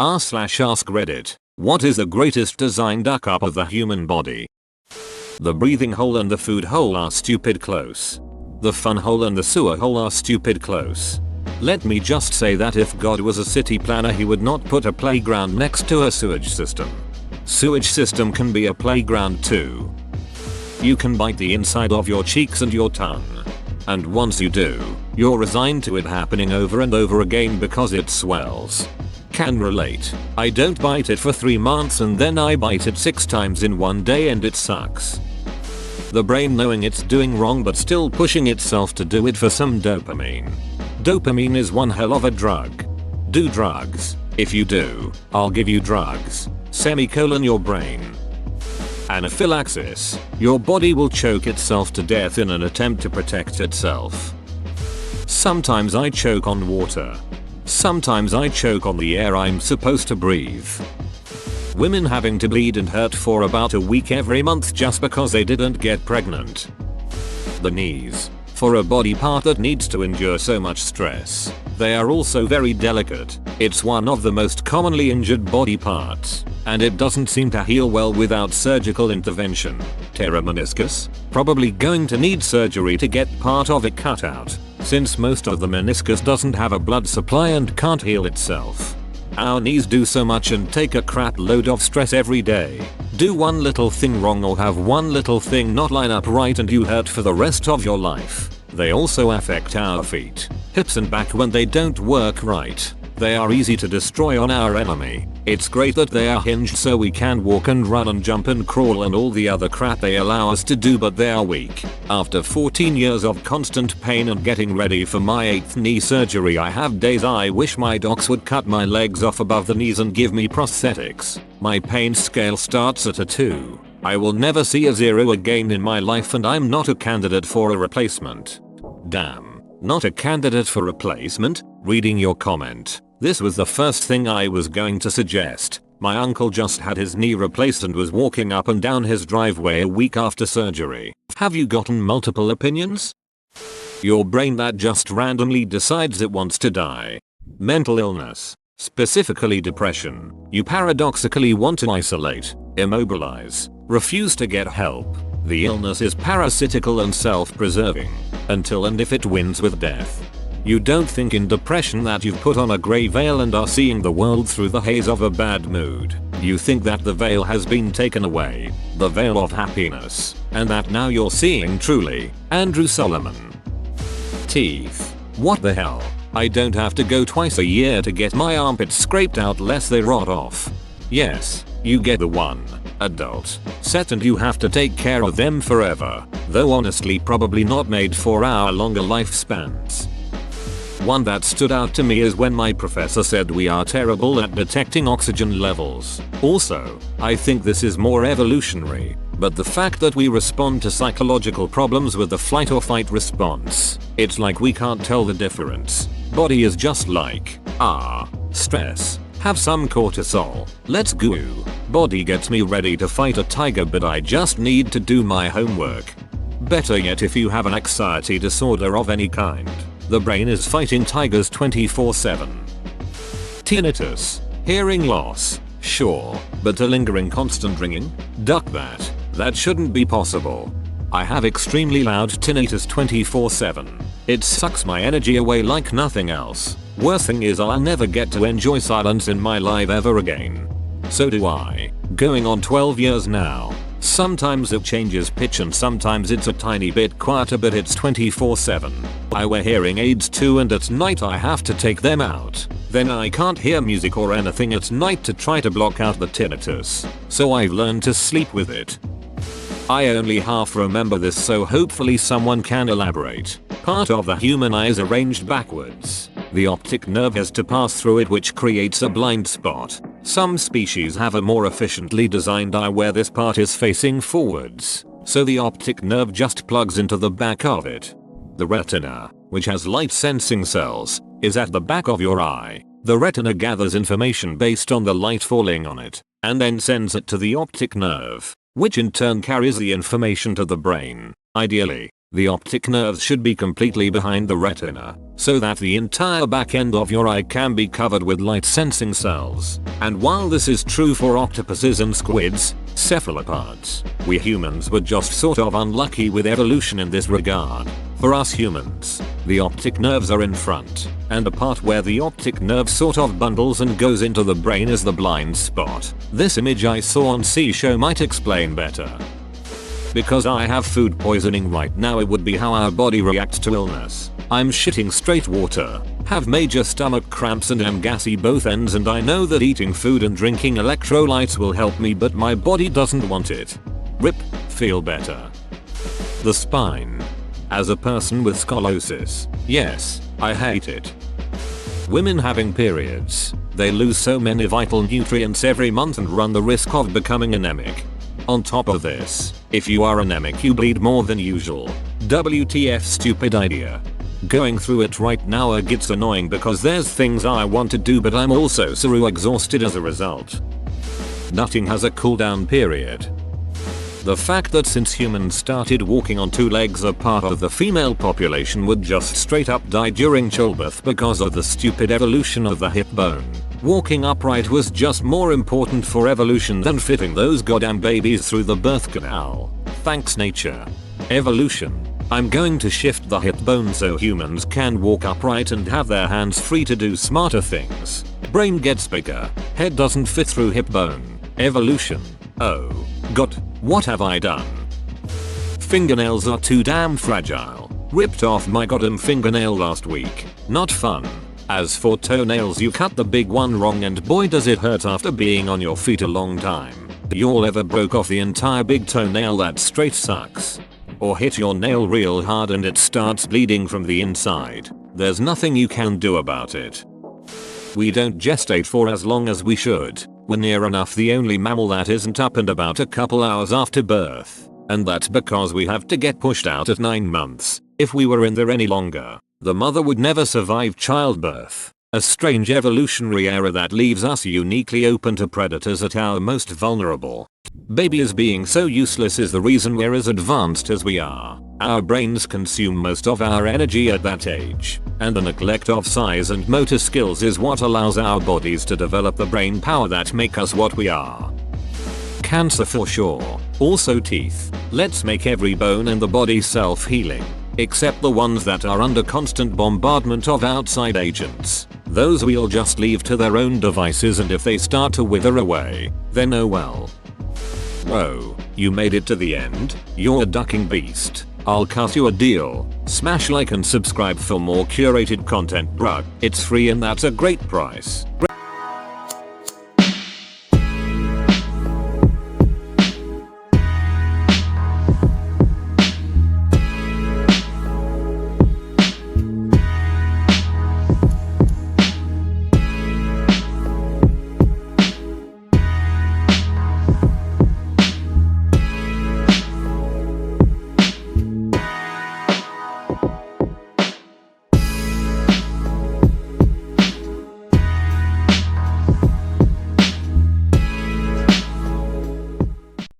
r/ask Reddit. What is the greatest design duck-up of the human body? The breathing hole and the food hole are stupid close. The fun hole and the sewer hole are stupid close. Let me just say that if God was a city planner, he would not put a playground next to a sewage system. Sewage system can be a playground too. You can bite the inside of your cheeks and your tongue. And once you do, you're resigned to it happening over and over again because it swells. Can relate. I don't bite it for 3 months and then I bite it 6 times in one day and it sucks. The brain knowing it's doing wrong but still pushing itself to do it for some dopamine. Dopamine is one hell of a drug. Do drugs. If you do, I'll give you drugs. Your brain. Anaphylaxis. Your body will choke itself to death in an attempt to protect itself. Sometimes I choke on water. Sometimes I choke on the air I'm supposed to breathe. Women having to bleed and hurt for about a week every month just because they didn't get pregnant. The knees. For a body part that needs to endure so much stress, they are also very delicate. It's one of the most commonly injured body parts, and it doesn't seem to heal well without surgical intervention. Tear a meniscus? Probably going to need surgery to get part of it cut out, since most of the meniscus doesn't have a blood supply and can't heal itself. Our knees do so much and take a crap load of stress every day. Do one little thing wrong or have one little thing not line up right and you hurt for the rest of your life. They also affect our feet, hips and back when they don't work right. They are easy to destroy on our enemy. It's great that they are hinged so we can walk and run and jump and crawl and all the other crap they allow us to do, but they are weak. After 14 years of constant pain and getting ready for my 8th knee surgery, I have days I wish my docs would cut my legs off above the knees and give me prosthetics. My pain scale starts at a 2. I will never see a 0 again in my life and I'm not a candidate for a replacement. Damn, not a candidate for replacement? Reading your comment. This was the first thing I was going to suggest. My uncle just had his knee replaced and was walking up and down his driveway a week after surgery. Have you gotten multiple opinions? Your brain that just randomly decides it wants to die. Mental illness. Specifically depression. You paradoxically want to isolate, immobilize, refuse to get help. The illness is parasitical and self-preserving. Until and if it wins with death. You don't think in depression that you've put on a grey veil and are seeing the world through the haze of a bad mood. You think that the veil has been taken away, the veil of happiness, and that now you're seeing truly. Andrew Solomon. Teeth. What the hell? I don't have to go twice a year to get my armpits scraped out lest they rot off. Yes, you get the one. Adult set and you have to take care of them forever, though honestly probably not made for our longer lifespans. One that stood out to me is when my professor said we are terrible at detecting oxygen levels. Also, I think this is more evolutionary, but the fact that we respond to psychological problems with the flight or fight response, it's like we can't tell the difference. Body is just like, stress. Have some cortisol. Let's go. Body gets me ready to fight a tiger but I just need to do my homework. Better yet, if you have an anxiety disorder of any kind, the brain is fighting tigers 24/7. Tinnitus. Hearing loss. Sure, but a lingering constant ringing? Duck that. That shouldn't be possible. I have extremely loud tinnitus 24/7. It sucks my energy away like nothing else. Worst thing is I'll never get to enjoy silence in my life ever again. So do I. Going on 12 years now. Sometimes it changes pitch and sometimes it's a tiny bit quieter, but it's 24/7. I wear hearing aids too and at night I have to take them out. Then I can't hear music or anything at night to try to block out the tinnitus. So I've learned to sleep with it. I only half remember this, so hopefully someone can elaborate. Part of the human eye is arranged backwards. The optic nerve has to pass through it, which creates a blind spot. Some species have a more efficiently designed eye where this part is facing forwards, so the optic nerve just plugs into the back of it. The retina, which has light sensing cells, is at the back of your eye. The retina gathers information based on the light falling on it, and then sends it to the optic nerve, which in turn carries the information to the brain. Ideally, The optic nerves should be completely behind the retina, so that the entire back end of your eye can be covered with light sensing cells. And while this is true for octopuses and squids, cephalopods, we humans were just sort of unlucky with evolution in this regard. For us humans, the optic nerves are in front, and the part where the optic nerve sort of bundles and goes into the brain is the blind spot. This image I saw on C-Show might explain better. Because I have food poisoning right now, it would be how our body reacts to illness. I'm shitting straight water, have major stomach cramps and am gassy both ends, and I know that eating food and drinking electrolytes will help me, but my body doesn't want it. RIP, feel better. The spine. As a person with scoliosis, yes, I hate it. Women having periods, they lose so many vital nutrients every month and run the risk of becoming anemic. On top of this, if you are anemic you bleed more than usual. WTF, stupid idea. Going through it right now gets annoying because there's things I want to do, but I'm also so exhausted as a result. Nutting has a cooldown period. The fact that since humans started walking on two legs, a part of the female population would just straight up die during childbirth because of the stupid evolution of the hip bone. Walking upright was just more important for evolution than fitting those goddamn babies through the birth canal. Thanks nature. Evolution. I'm going to shift the hip bone so humans can walk upright and have their hands free to do smarter things. Brain gets bigger, head doesn't fit through hip bone. Evolution. Oh god, what have I done? Fingernails are too damn fragile. Ripped off my goddamn fingernail last week. Not fun. As for toenails, you cut the big one wrong and boy does it hurt after being on your feet a long time. Y'all ever broke off the entire big toenail? That straight sucks. Or hit your nail real hard and it starts bleeding from the inside. There's nothing you can do about it. We don't gestate for as long as we should. We're near enough the only mammal that isn't up and about a couple hours after birth. And that's because we have to get pushed out at 9 months. If we were in there any longer, the mother would never survive childbirth. A strange evolutionary error that leaves us uniquely open to predators at our most vulnerable. Babies being so useless is the reason we're as advanced as we are. Our brains consume most of our energy at that age, and the neglect of size and motor skills is what allows our bodies to develop the brain power that make us what we are. Cancer for sure. Also teeth. Let's make every bone in the body self-healing. Except the ones that are under constant bombardment of outside agents. Those we'll just leave to their own devices, and if they start to wither away, then oh well. Whoa, you made it to the end? You're a ducking beast. I'll cut you a deal. Smash like and subscribe for more curated content, bruh. It's free and that's a great price.